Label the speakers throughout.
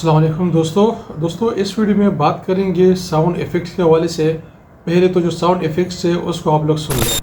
Speaker 1: अस्सलाम वालेकुम दोस्तों इस वीडियो में बात करेंगे साउंड इफ़ेक्ट्स के हवाले से। पहले तो जो साउंड इफ़ेक्ट्स है उसको आप लोग सुन लें।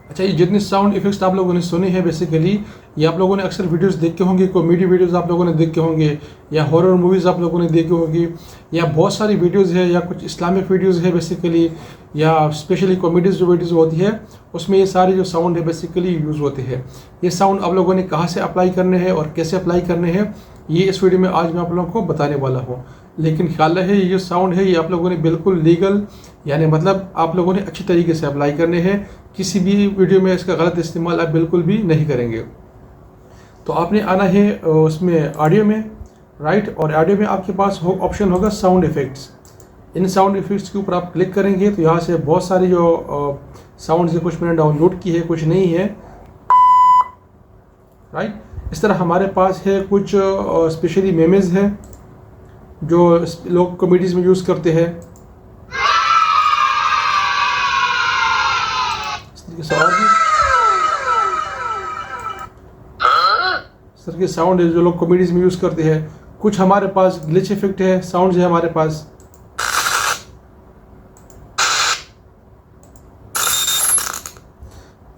Speaker 1: अच्छा, ये जितने साउंड इफ़ेक्ट्स आप लोगों ने सुने हैं बेसिकली ये आप लोगों ने अक्सर वीडियोस देखे होंगे, कॉमेडी वीडियोस आप लोगों ने देखे होंगे, या हॉरर मूवीज़ आप लोगों ने देखी होंगी, या बहुत सारी वीडियोस है, या कुछ इस्लामिक वीडियोस है बेसिकली, या स्पेशली कॉमेडीज़ जो वीडियोस होती है उसमें ये सारे जो साउंड है बेसिकली यूज़ होते हैं। ये साउंड आप लोगों ने कहाँ से अप्लाई करने हैं और कैसे अप्लाई करने हैं ये इस वीडियो में आज मैं आप लोगों को बताने वाला हूँ। लेकिन ख्याल रहे ये जो साउंड है ये आप लोगों ने बिल्कुल लीगल यानी मतलब आप लोगों ने अच्छी तरीके से अप्लाई करने हैं। किसी भी वीडियो में इसका गलत इस्तेमाल आप बिल्कुल भी नहीं करेंगे। तो आपने आना है उसमें ऑडियो में, राइट, और ऑडियो में आपके पास ऑप्शन होगा साउंड इफ़ेक्ट्स। इन साउंड इफ़ेक्ट्स के ऊपर आप क्लिक करेंगे तो यहाँ से बहुत सारी जो साउंड्स है कुछ मैंने डाउनलोड की है, कुछ नहीं है, राइट। इस तरह हमारे पास है कुछ स्पेशली मेमेज़ है जो लोग कॉमेडीज़ में यूज़ करते हैं। इस तरह के साउंड है जो लोग कॉमेडीज़ में यूज़ करते हैं। कुछ हमारे पास ग्लिच इफेक्ट है, साउंड्स है हमारे पास।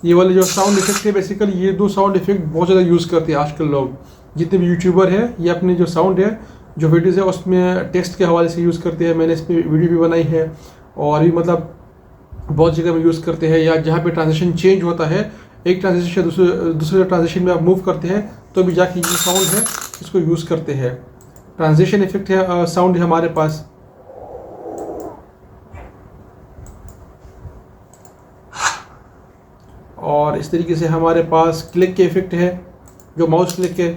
Speaker 1: ये वाले जो साउंड इफेक्ट है बेसिकली ये दो साउंड इफेक्ट बहुत ज़्यादा यूज़ करते हैं आजकल लोग। जितने भी यूट्यूबर है ये अपने जो साउंड है जो वीडियोज़ है उसमें टेक्स्ट के हवाले से यूज़ करते हैं। मैंने इस पर वीडियो भी बनाई है और भी मतलब बहुत जगह में यूज़ करते हैं। या जहाँ पे ट्रांजिशन चेंज होता है एक ट्रांजिशन से दूसरे ट्रांजिशन में आप मूव करते हैं तो भी जाके ये साउंड है इसको यूज़ करते हैं। ट्रांजिशन इफेक्ट है, साउंड है हमारे पास। और इस तरीके से हमारे पास क्लिक के इफेक्ट है जो माउस क्लिक है,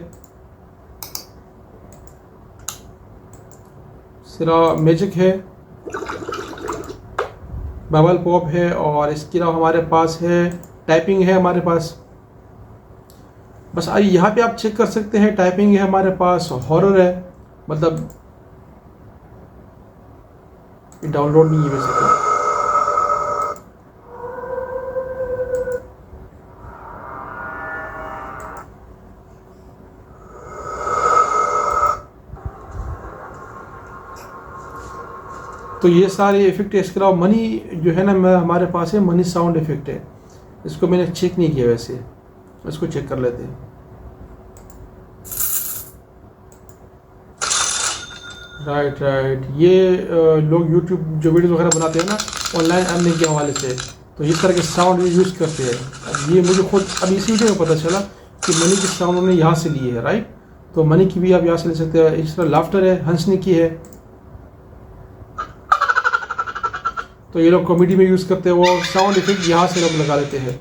Speaker 1: सिरा मैजिक है, बबल पॉप है, और इसके अलावा हमारे पास है टाइपिंग है हमारे पास। बस आइए यहाँ पे आप चेक कर सकते हैं टाइपिंग है हमारे पास, हॉरर है, मतलब डाउनलोड नहीं है बेसिकली। तो ये सारे इफेक्ट है। इसके अलावा मनी जो है ना हमारे पास है मनी साउंड इफेक्ट है। इसको मैंने चेक नहीं किया, वैसे इसको चेक कर लेते हैं। राइट, ये लोग यूट्यूब जो वीडियो वगैरह बनाते हैं ना ऑनलाइन अर्निंग के हवाले से तो इस तरह के साउंड यूज़ करते हैं। अब ये मुझे खुद अब इसी वीडियो में पता चला कि मनी के साउंड उन्होंने यहाँ से लिए है, राइट। तो मनी की भी आप यहाँ से ले सकते हैं। इस तरह लाफ्टर है, हंसने की है, तो ये लोग कॉमेडी में यूज़ करते हैं। वो साउंड इफेक्ट यहाँ से लोग लगा लेते हैं।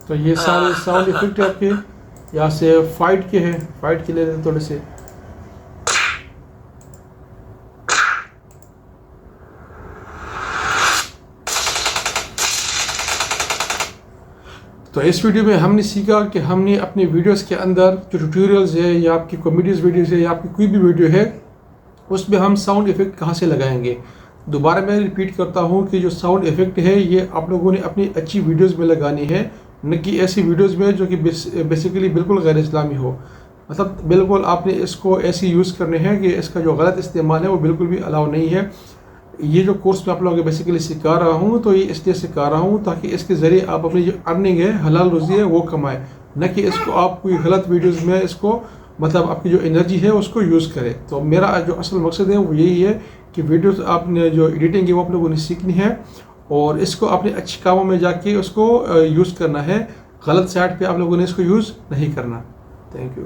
Speaker 1: तो ये सारे साउंड इफेक्ट है आपके। यहाँ से फाइट के हैं, फाइट के ले लेते थोड़े से। तो इस वीडियो में हमने सीखा कि हमने अपने वीडियोस के अंदर जो ट्यूटोरियल्स है या आपकी कॉमेडीज़ वीडियोस है या आपकी कोई भी वीडियो है उसमें हम साउंड इफ़ेक्ट कहाँ से लगाएंगे। दोबारा मैं रिपीट करता हूँ कि जो साउंड इफ़ेक्ट है ये आप लोगों ने अपनी अच्छी वीडियोस में लगानी है, न कि ऐसी वीडियोस में जो कि बेसिकली बिल्कुल गैर इस्लामी हो। मतलब बिल्कुल आपने इसको ऐसे यूज़ करने हैं कि इसका जो गलत इस्तेमाल है वो बिल्कुल भी अलाउ नहीं है। ये जो कोर्स मैं आप लोगों को बेसिकली सिखा रहा हूँ तो ये इसलिए सिखा रहा हूँ ताकि इसके ज़रिए आप अपनी जो अर्निंग है हलाल रोज़ी है वो कमाएं, न कि इसको आप कोई गलत वीडियोस में इसको मतलब आपकी जो एनर्जी है उसको यूज़ करें। तो मेरा जो असल मकसद है वो यही है कि वीडियोस आपने जो एडिटिंग है वो आप लोगों ने सीखनी है और इसको अपने अच्छे कामों में जाके उसको यूज़ करना है। गलत साइड पे आप लोगों ने इसको यूज़ नहीं करना। Thank you.